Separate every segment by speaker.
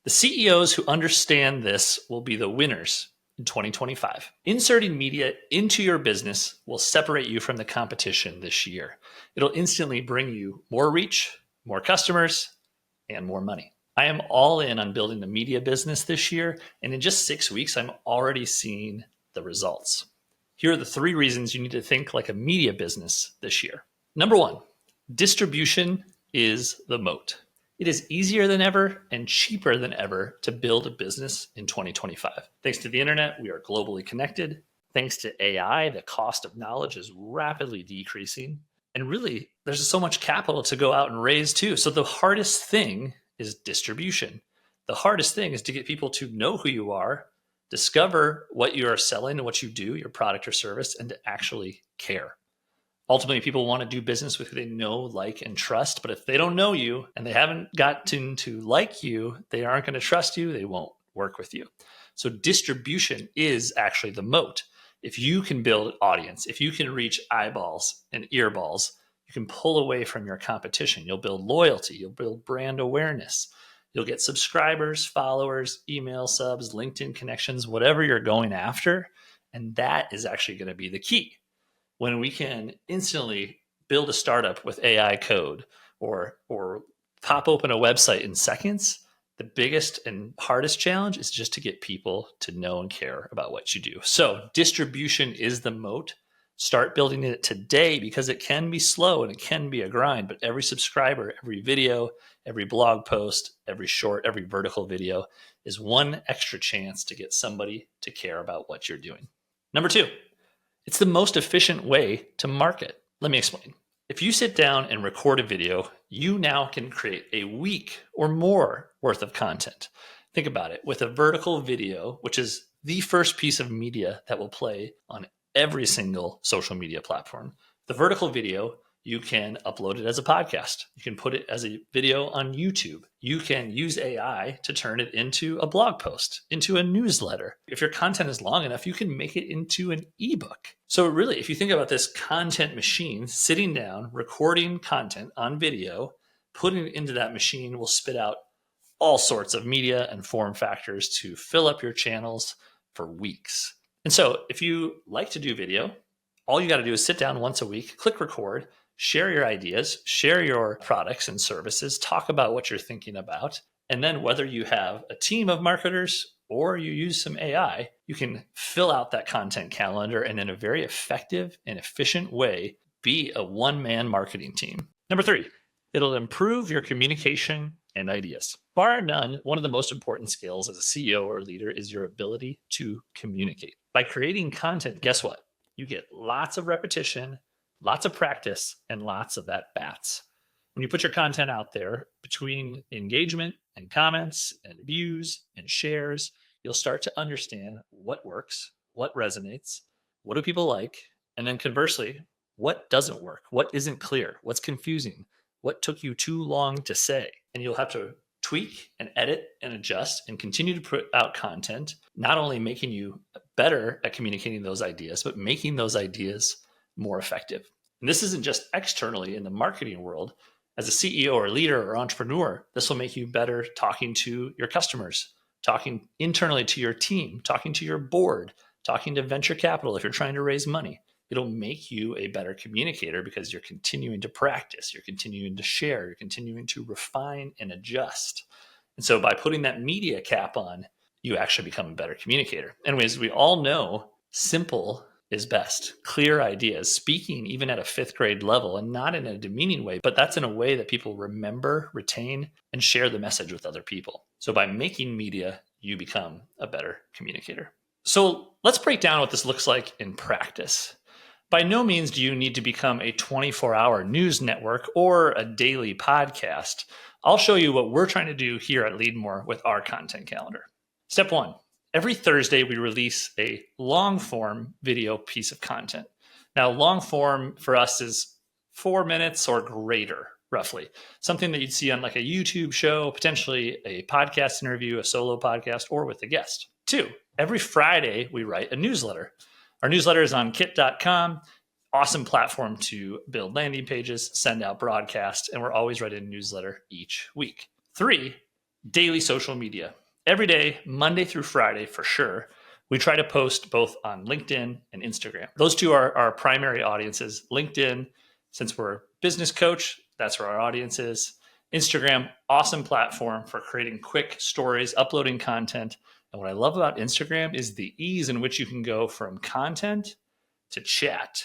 Speaker 1: The CEOs who understand this will be the winners in 2025. Inserting media into your business will separate you from the competition this year. It'll instantly bring you more reach, more customers, and more money. I am all in on building the media business this year, and in just 6 weeks, I'm already seeing the results. Here are the 3 reasons you need to think like a media business this year. Number 1, distribution is the moat. It is easier than ever and cheaper than ever to build a business in 2025. Thanks to the internet, we are globally connected. Thanks to AI, the cost of knowledge is rapidly decreasing. And really, there's so much capital to go out and raise too. So the hardest thing is distribution. The hardest thing is to get people to know who you are, discover what you are selling and what you do, your product or service, and to actually care. Ultimately, people want to do business with who they know, like, and trust. But if they don't know you and they haven't gotten to like you, they aren't going to trust you. They won't work with you. So distribution is actually the moat. If you can build an audience, if you can reach eyeballs and earballs, you can pull away from your competition. You'll build loyalty. You'll build brand awareness. You'll get subscribers, followers, email subs, LinkedIn connections, whatever you're going after. And that is actually going to be the key. When we can instantly build a startup with AI code or pop open a website in seconds, the biggest and hardest challenge is just to get people to know and care about what you do. So distribution is the moat. Start building it today because it can be slow and it can be a grind, but every subscriber, every video, every blog post, every short, every vertical video is one extra chance to get somebody to care about what you're doing. Number 2, it's the most efficient way to market. Let me explain. If you sit down and record a video, you now can create a week or more worth of content. Think about it. With a vertical video, which is the first piece of media that will play on every single social media platform, the vertical video, you can upload it as a podcast. You can put it as a video on YouTube. You can use AI to turn it into a blog post, into a newsletter. If your content is long enough, you can make it into an ebook. So really, if you think about this content machine, sitting down, recording content on video, putting it into that machine will spit out all sorts of media and form factors to fill up your channels for weeks. And so if you like to do video, all you got to do is sit down once a week, click record, share your ideas, share your products and services, talk about what you're thinking about. And then whether you have a team of marketers or you use some AI, you can fill out that content calendar and in a very effective and efficient way, be a one-man marketing team. Number 3, it'll improve your communication and ideas. Bar none, one of the most important skills as a CEO or leader is your ability to communicate. By creating content, guess what? You get lots of repetition, lots of practice, and lots of at-bats. When you put your content out there, between engagement and comments and views and shares, you'll start to understand what works, what resonates, what do people like, and then conversely, what doesn't work, what isn't clear, what's confusing, what took you too long to say. And you'll have to tweak and edit and adjust and continue to put out content, not only making you better at communicating those ideas, but making those ideas more effective. And this isn't just externally in the marketing world. As a CEO or leader or entrepreneur, this will make you better talking to your customers, talking internally to your team, talking to your board, talking to venture capital if you're trying to raise money. It'll make you a better communicator because you're continuing to practice, you're continuing to share, you're continuing to refine and adjust. And so by putting that media cap on, you actually become a better communicator. Anyways, we all know simple is best. Clear ideas, speaking even at a 5th grade level and not in a demeaning way, but that's in a way that people remember, retain, and share the message with other people. So by making media, you become a better communicator. So let's break down what this looks like in practice. By no means do you need to become a 24-hour news network or a daily podcast. I'll show you what we're trying to do here at Leadmore with our content calendar. Step 1. Every Thursday, we release a long-form video piece of content. Now, long-form for us is 4 minutes or greater, roughly. Something that you'd see on like a YouTube show, potentially a podcast interview, a solo podcast, or with a guest. 2, every Friday, we write a newsletter. Our newsletter is on kit.com. Awesome platform to build landing pages, send out broadcasts, and we're always writing a newsletter each week. 3, daily social media. Every day, Monday through Friday for sure, we try to post both on LinkedIn and Instagram. Those two are our primary audiences. LinkedIn, since we're a business coach, that's where our audience is. Instagram, awesome platform for creating quick stories, uploading content. And what I love about Instagram is the ease in which you can go from content to chat.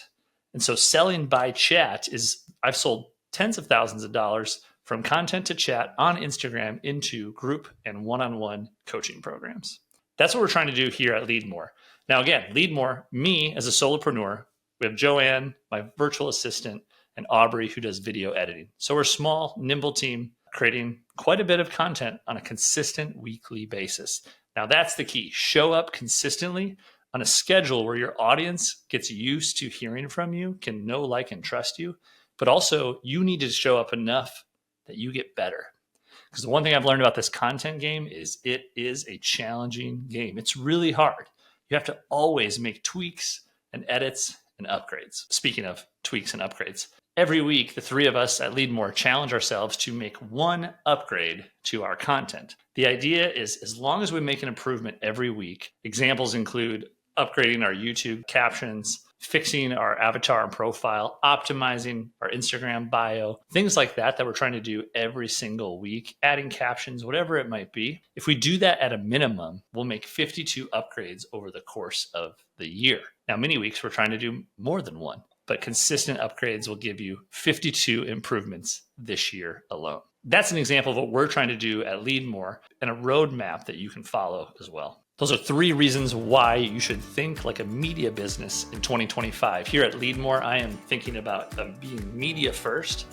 Speaker 1: And so selling by chat is, I've sold tens of thousands of dollars from content to chat on Instagram into group and one-on-one coaching programs. That's what we're trying to do here at Leadmore. Now, again, Leadmore, me as a solopreneur, we have Joanne, my virtual assistant, and Aubrey, who does video editing. So we're a small, nimble team creating quite a bit of content on a consistent weekly basis. Now, that's the key. Show up consistently on a schedule where your audience gets used to hearing from you, can know, like, and trust you. But also, you need to show up enough that you get better. Because the one thing I've learned about this content game is it is a challenging game. It's really hard. You have to always make tweaks and edits and upgrades. Speaking of tweaks and upgrades, every week, the three of us at Leadmore challenge ourselves to make one upgrade to our content. The idea is as long as we make an improvement every week, examples include upgrading our YouTube captions, fixing our avatar and profile, optimizing our Instagram bio, things like that we're trying to do every single week, adding captions, whatever it might be. If we do that at a minimum, we'll make 52 upgrades over the course of the year. Now, many weeks we're trying to do more than one, but consistent upgrades will give you 52 improvements this year alone. That's an example of what we're trying to do at Leadmore and a roadmap that you can follow as well. Those are 3 reasons why you should think like a media business in 2025. Here at Leadmore, I am thinking about being media first,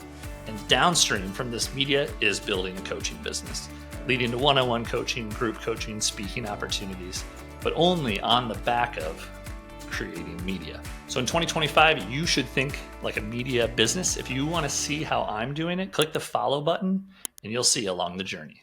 Speaker 1: and downstream from this media is building a coaching business, leading to one-on-one coaching, group coaching, speaking opportunities, but only on the back of creating media. So in 2025, you should think like a media business. If you want to see how I'm doing it, click the follow button and you'll see along the journey.